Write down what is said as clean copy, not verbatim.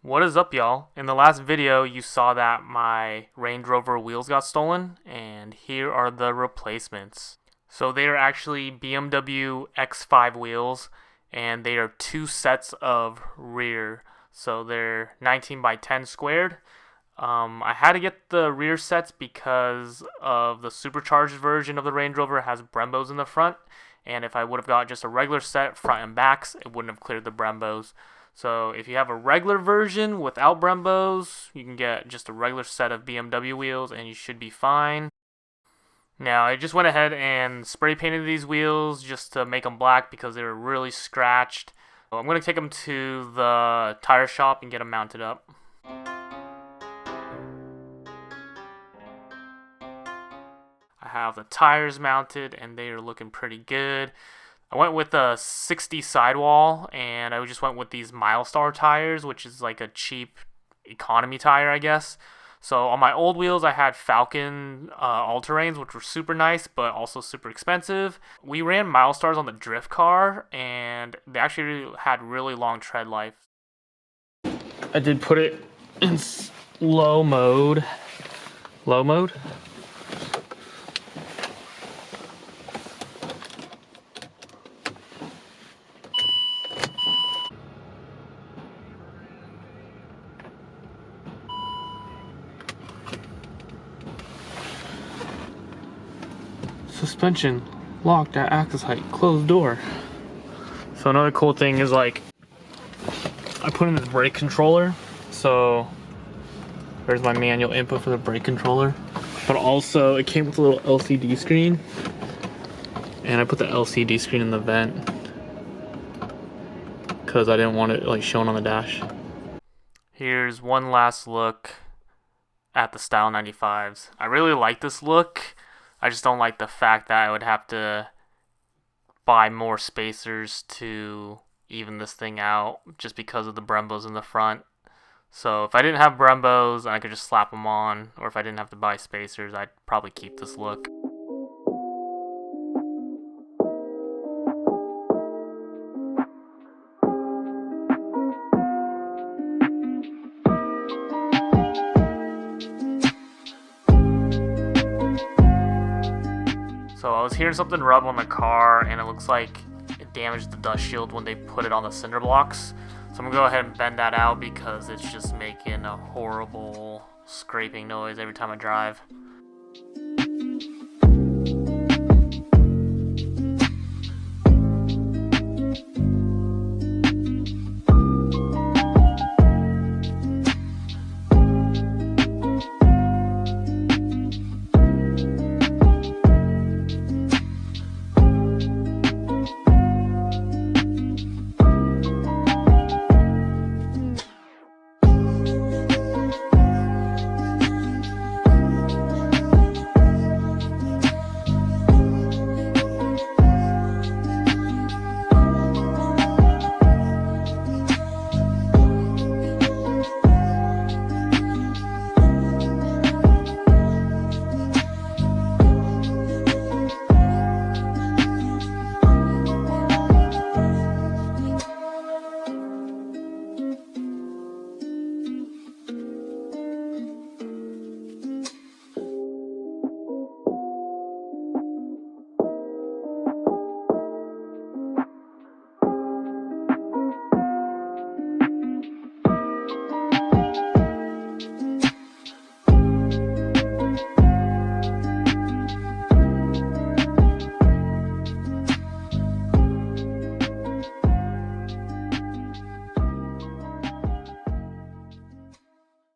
What is up, y'all? In the last video, you saw that my Range Rover wheels got stolen, and here are the replacements. So they are actually BMW X5 wheels, and they are two sets of rear. So they're 19 by 10 squared. I had to get the rear sets because of the supercharged version of the Range Rover has Brembos in the front, and if I would have got just a regular set front and backs, it wouldn't have cleared the Brembos. So if you have a regular version without Brembos, you can get just a regular set of BMW wheels and you should be fine. Now I just went ahead and spray painted these wheels just to make them black because they were really scratched. So I'm going to take them to the tire shop and get them mounted up. I have the tires mounted and they are looking pretty good. I went with a 60 sidewall, and I just went with these Milestar tires, which is like a cheap economy tire, I guess. So on my old wheels, I had Falcon all-terrains, which were super nice, but also super expensive. We ran Milestars on the drift car, and they actually had really long tread life. I did put it in low mode. Low mode? Suspension locked at axis height, closed door. So another cool thing is like I put in this brake controller. So there's my manual input for the brake controller, but also it came with a little LCD screen, and I put the LCD screen in the vent because I didn't want it like shown on the dash. Here's one last look at the Style 95s. I really like this look. I just don't like the fact that I would have to buy more spacers to even this thing out just because of the Brembos in the front. So if I didn't have Brembos and I could just slap them on, or if I didn't have to buy spacers, I'd probably keep this look. So I was hearing something rub on the car, and it looks like it damaged the dust shield when they put it on the cinder blocks. So I'm gonna go ahead and bend that out because it's just making a horrible scraping noise every time I drive.